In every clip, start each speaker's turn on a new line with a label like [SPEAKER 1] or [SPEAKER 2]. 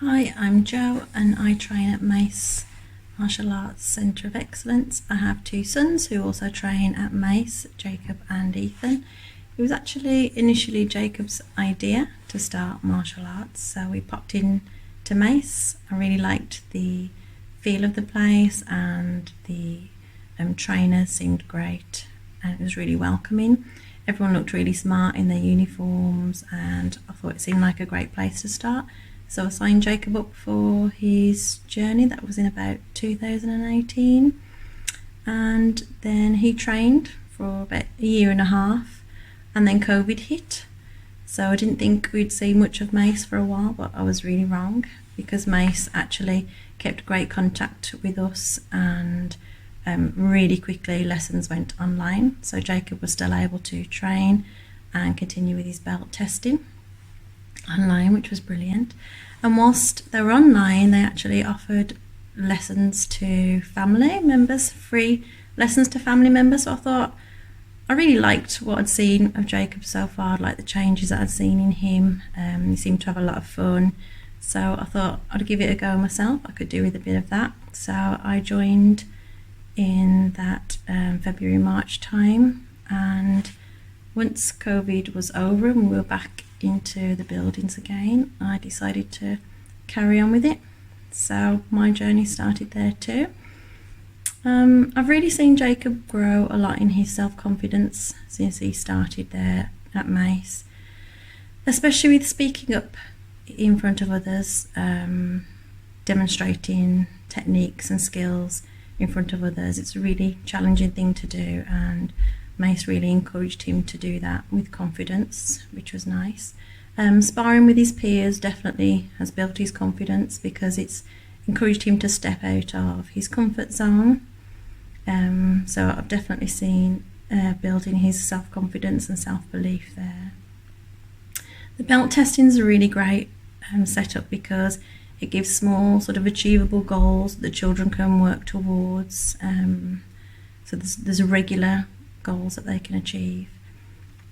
[SPEAKER 1] Hi, I'm Jo and I train at MACE Martial Arts Centre of Excellence. I have two sons who also train at MACE, Jacob and Ethan. It was actually initially Jacob's idea to start martial arts, so we popped in to MACE. I really liked the feel of the place and the trainers seemed great and it was really welcoming. Everyone looked really smart in their uniforms and I thought it seemed like a great place to start. So I signed Jacob up for his journey. That was in about 2018, and then he trained for about a year and a half and then COVID hit, so I didn't think we'd see much of MACE for a while, but I was really wrong because MACE actually kept great contact with us and really quickly lessons went online, so Jacob was still able to train and continue with his belt testing online, which was brilliant. And whilst they were online, they actually offered lessons to family members, free lessons to family members. So I thought, I really liked what I'd seen of Jacob so far, like the changes that I'd seen in him. He seemed to have a lot of fun, so I thought I'd give it a go myself. I could do with a bit of that, so I joined in that February-March time, and once COVID was over and we were back into the buildings again, I decided to carry on with it. So my journey started there too. I've really seen Jacob grow a lot in his self-confidence since he started there at MACE, especially with speaking up in front of others, demonstrating techniques and skills in front of others. It's a really challenging thing to do, and MACE really encouraged him to do that with confidence, which was nice. Sparring with his peers definitely has built his confidence because it's encouraged him to step out of his comfort zone. So I've definitely seen building his self-confidence and self-belief there. The belt testing is a really great setup because it gives small sort of achievable goals that the children can work towards. So there's a regular goals that they can achieve,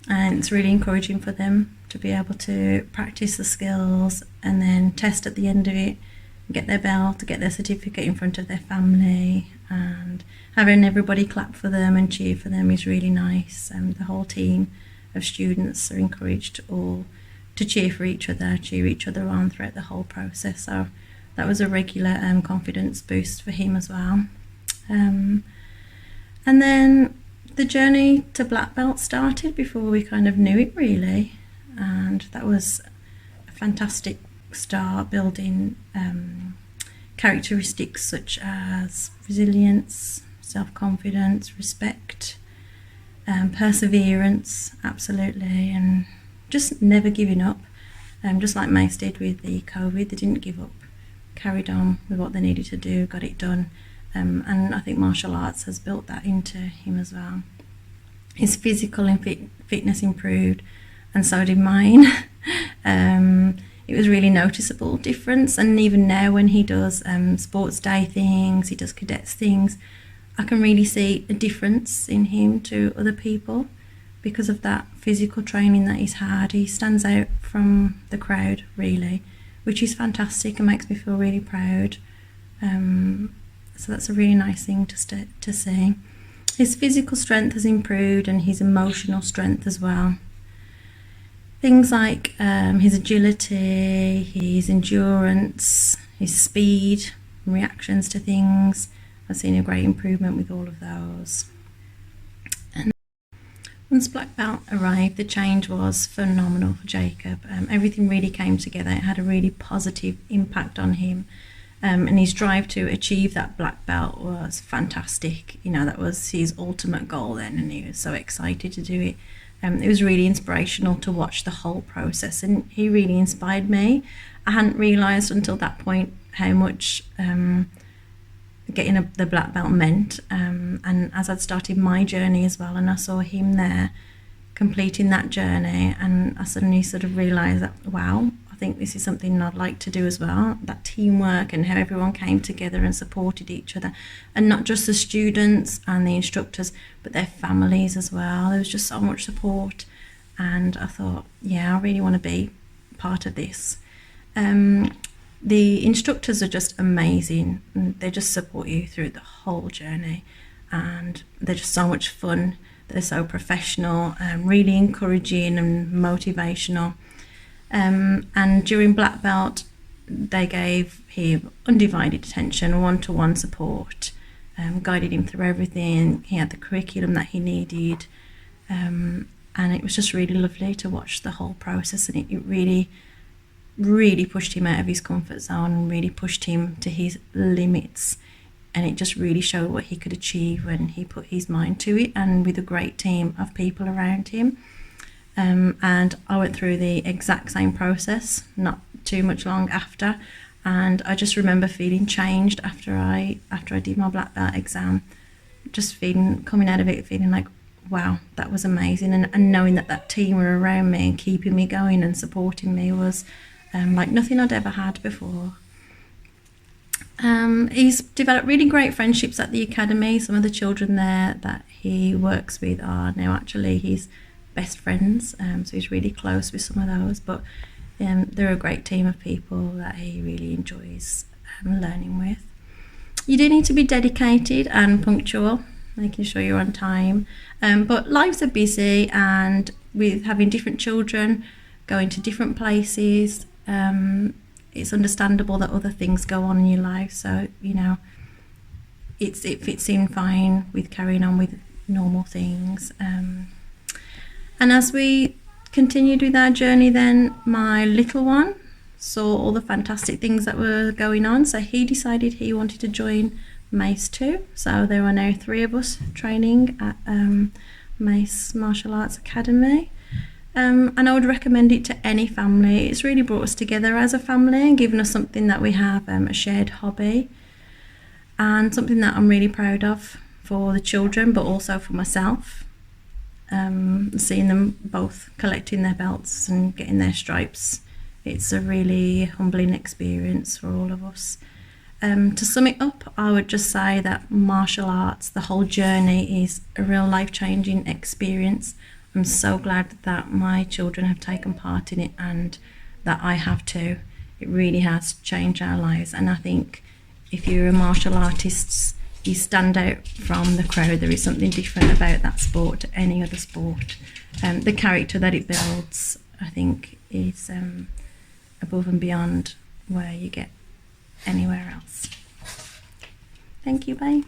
[SPEAKER 1] and it's really encouraging for them to be able to practice the skills and then test at the end of it, get their belt, to get their certificate in front of their family, and having everybody clap for them and cheer for them is really nice. The whole team of students are encouraged all to cheer for each other, cheer each other on throughout the whole process, so that was a regular confidence boost for him as well. And then the journey to black belt started before we kind of knew it really, and that was a fantastic start, building characteristics such as resilience, self-confidence, respect, perseverance, absolutely, and just never giving up. Just like MACE did with the COVID, they didn't give up, carried on with what they needed to do, got it done. And I think martial arts has built that into him as well. His physical and fitness improved, and so did mine. It was really noticeable difference, and even now when he does sports day things, he does cadets things, I can really see a difference in him to other people because of that physical training that he's had. He stands out from the crowd really, which is fantastic and makes me feel really proud. So that's a really nice thing to see. His physical strength has improved and his emotional strength as well. Things like his agility, his endurance, his speed, reactions to things. I've seen a great improvement with all of those. And once black belt arrived, the change was phenomenal for Jacob. Everything really came together. It had a really positive impact on him. And his drive to achieve that black belt was fantastic. You know, that was his ultimate goal then, and he was so excited to do it. It was really inspirational to watch the whole process, and he really inspired me. I hadn't realised until that point how much getting the black belt meant, and as I'd started my journey as well, and I saw him there completing that journey, and I suddenly sort of realised that, wow, I think this is something I'd like to do as well. That teamwork and how everyone came together and supported each other, and not just the students and the instructors but their families as well. There was just so much support, and I thought, yeah, I really want to be part of this. the instructors are just amazing. They just support you through the whole journey, and they're just so much fun. They're so professional, really encouraging and motivational. And during black belt, they gave him undivided attention, one-to-one support, guided him through everything. He had the curriculum that he needed, and it was just really lovely to watch the whole process, and it really pushed him out of his comfort zone and really pushed him to his limits, and it just really showed what he could achieve when he put his mind to it, and with a great team of people around him. And I went through the exact same process not too much long after, and I just remember feeling changed after I did my black belt exam, just coming out of it feeling like, wow, that was amazing, and knowing that team were around me and keeping me going and supporting me was like nothing I'd ever had before. He's developed really great friendships at the academy. Some of the children there that he works with are now actually his best friends, so he's really close with some of those, but they're a great team of people that he really enjoys learning with. You do need to be dedicated and punctual, making sure you're on time, but lives are busy, and with having different children going to different places, it's understandable that other things go on in your life, so it fits in fine with carrying on with normal things. And as we continued with our journey, then my little one saw all the fantastic things that were going on, so he decided he wanted to join MACE too. So there are now 3 of us training at MACE Martial Arts Academy, and I would recommend it to any family. It's really brought us together as a family and given us something that we have, a shared hobby, and something that I'm really proud of for the children, but also for myself. Seeing them both collecting their belts and getting their stripes, it's a really humbling experience for all of us. To sum it up, I would just say that martial arts, the whole journey, is a real life-changing experience. I'm so glad that my children have taken part in it and that I have too. It really has changed our lives, and I think if you're a martial artist, you stand out from the crowd. There is something different about that sport to any other sport. The character that it builds, I think, is above and beyond where you get anywhere else. Thank you, bye.